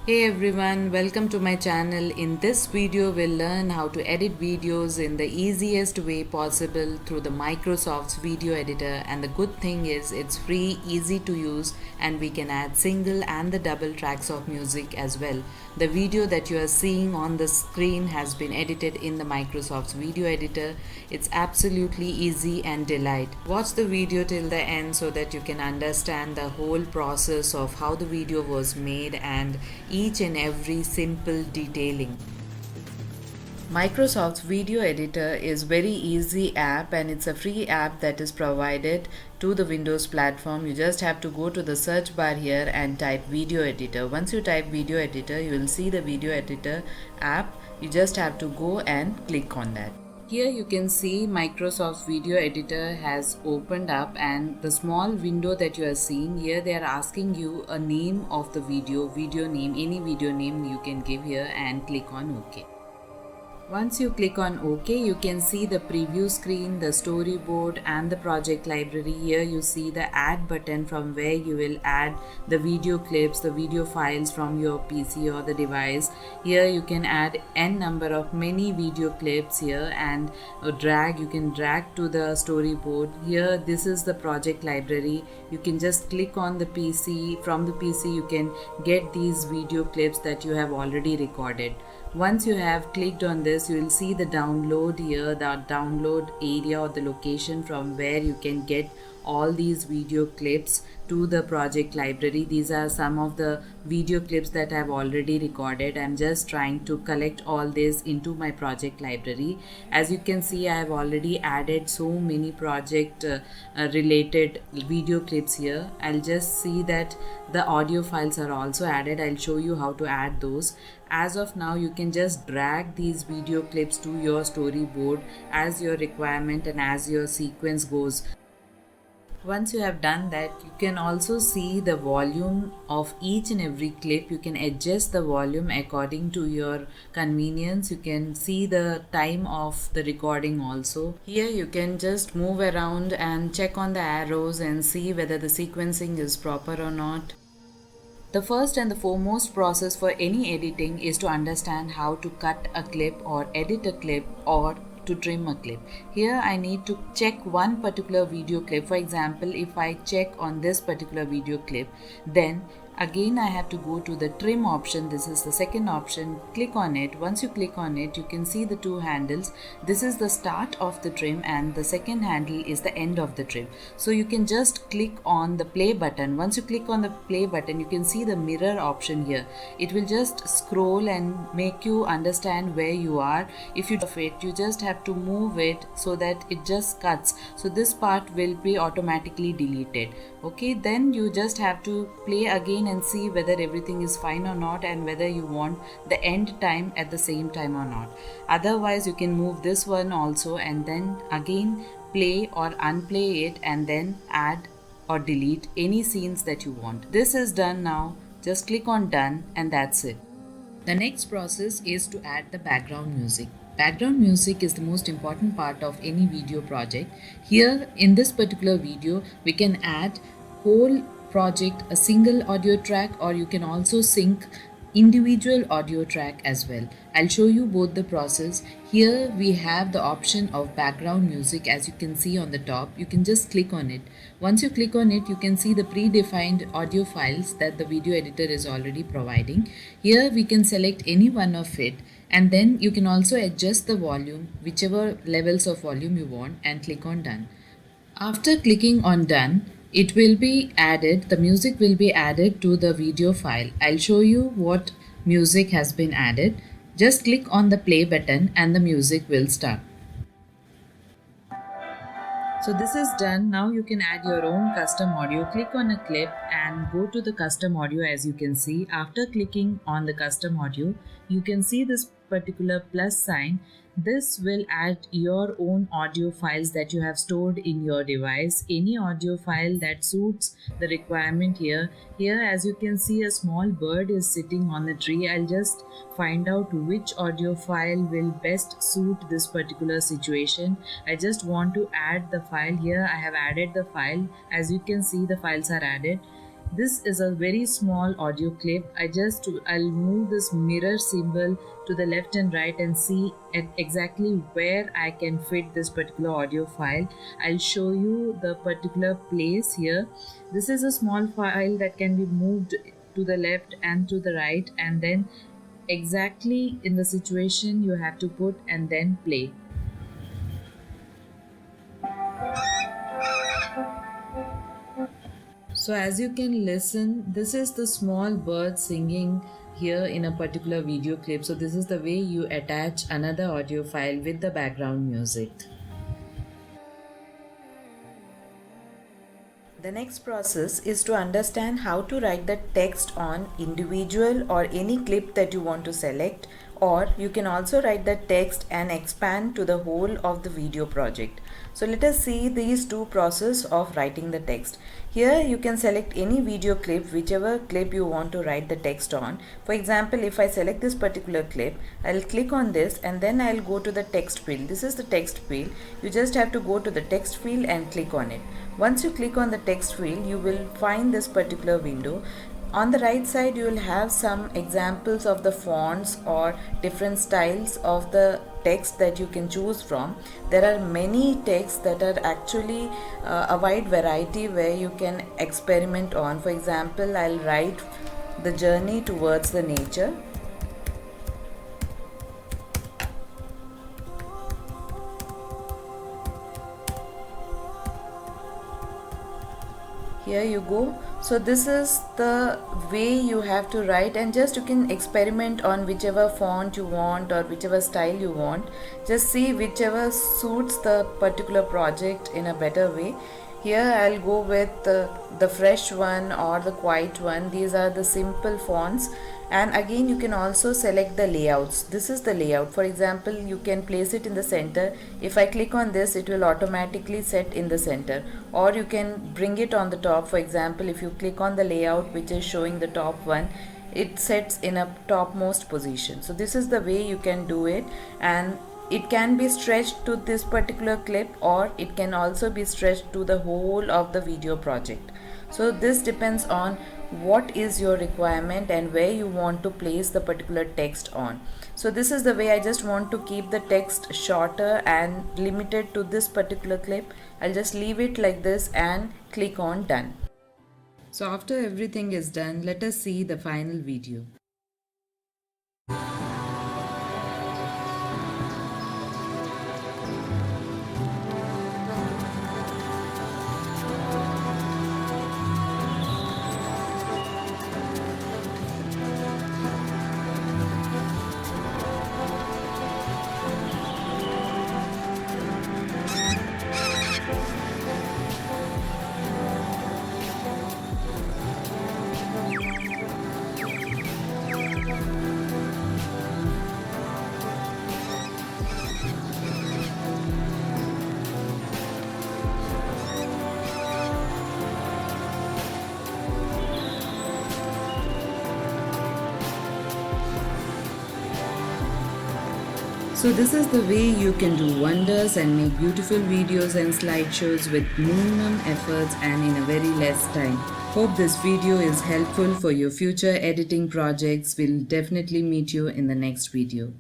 Hey everyone, welcome to my channel. In this video, we'll learn how to edit videos in the easiest way possible through the Microsoft's video editor. And the good thing is it's free, easy to use, and we can add single and the double tracks of music as well. The video that you are seeing on the screen has been edited in the Microsoft's video editor. It's absolutely easy and delight. Watch the video till the end so that you can understand the whole process of how the video was made and each and every simple detailing. Microsoft's video editor is very easy app and it's a free app that is provided to the Windows platform. You just have to go to the search bar here and type video editor. Once you type video editor, you will see the video editor app. You just have to go and click on that. Here you can see Microsoft's video editor has opened up, and the small window that you are seeing here, they are asking you a name of the video name, any video name you can give here, and click on OK. Once you click on OK, you can see the preview screen, the storyboard and the project library. Here you see the add button from where you will add the video clips, the video files from your PC or the device. Here you can add n number of many video clips here and you can drag to the storyboard. Here this is the project library. You can just click on the PC. From the PC you can get these video clips that you have already recorded. Once you have clicked on this, you will see the download here, the download area or the location from where you can get all these video clips to the project library. These are some of the video clips that I've already recorded. I'm just trying to collect all this into my project library. As you can see, I have already added so many project related video clips here. I'll just see that the audio files are also added. I'll show you how to add those. As of now, you can just drag these video clips to your storyboard as your requirement and as your sequence goes. Once you have done that, you can also see the volume of each and every clip. You can adjust the volume according to your convenience. You can see the time of the recording also. Here you can just move around and check on the arrows and see whether the sequencing is proper or not. The first and the foremost process for any editing is to understand how to cut a clip or edit a clip or to trim a clip. Here I need to check one particular video clip. For example, if I check on this particular video clip, then again I have to go to the trim option. This is the second option. Click on it. Once you click on it, you can see the two handles. This is the start of the trim and the second handle is the end of the trim. So you can just click on the play button. Once you click on the play button, you can see the mirror option here. It will just scroll and make you understand where you are. If you do it, you just have to move it so that it just cuts. So this part will be automatically deleted. Okay, then you just have to play again and see whether everything is fine or not and whether you want the end time at the same time or not. Otherwise, you can move this one also and then again play or unplay it and then add or delete any scenes that you want. This is done now. Just click on done and that's it. The next process is to add the background music. Background music is the most important part of any video project. Here in this particular video, we can add whole project a single audio track, or you can also sync individual audio track as well. I'll show you both the process. Here we have the option of background music. As you can see on the top, you can just click on it. Once you click on it, you can see the predefined audio files that the video editor is already providing. Here we can select any one of it, and then you can also adjust the volume, whichever levels of volume you want, and click on done. After clicking on done, it will be added, the music will be added to the video file. I'll show you what music has been added. Just click on the play button and the music will start. So this is done. Now you can add your own custom audio. Click on a clip and go to the custom audio. As you can see, after clicking on the custom audio, you can see this particular plus sign. This will add your own audio files that you have stored in your device. Any audio file that suits the requirement here. Here, as you can see, a small bird is sitting on the tree. I'll just find out which audio file will best suit this particular situation. I just want to add the file here. I have added the file. As you can see, the files are added. This is a very small audio clip. I'll move this mirror symbol to the left and right and see at exactly where I can fit this particular audio file. I'll show you the particular place here. This is a small file that can be moved to the left and to the right, and then exactly in the situation you have to put and then play. So as you can listen, this is the small bird singing here in a particular video clip. So this is the way you attach another audio file with the background music. The next process is to understand how to write the text on individual or any clip that you want to select, or you can also write the text and expand to the whole of the video project. So let us see these two processes of writing the text. Here you can select any video clip, whichever clip you want to write the text on. For example, if I select this particular clip, I'll click on this and then I'll go to the text field. This is the text field. You just have to go to the text field and click on it. Once you click on the text field, you will find this particular window. On the right side, you will have some examples of the fonts or different styles of the text that you can choose from. There are many texts that are actually a wide variety where you can experiment on. For example, I'll write the journey towards the nature. Here you go. So this is the way you have to write, and just you can experiment on whichever font you want or whichever style you want. Just see whichever suits the particular project in a better way. Here I'll go with the fresh one or the quiet one. These are the simple fonts, and again you can also select the layouts. This is the layout. For example, you can place it in the center. If I click on this, it will automatically set in the center, or you can bring it on the top. For example, if you click on the layout which is showing the top one, it sets in a topmost position. So this is the way you can do it, and it can be stretched to this particular clip, or it can also be stretched to the whole of the video project. So this depends on what is your requirement and where you want to place the particular text on. So this is the way. I just want to keep the text shorter and limited to this particular clip. I'll just leave it like this and click on done. So after everything is done, let us see the final video. So this is the way you can do wonders and make beautiful videos and slideshows with minimum efforts and in a very less time. Hope this video is helpful for your future editing projects. We'll definitely meet you in the next video.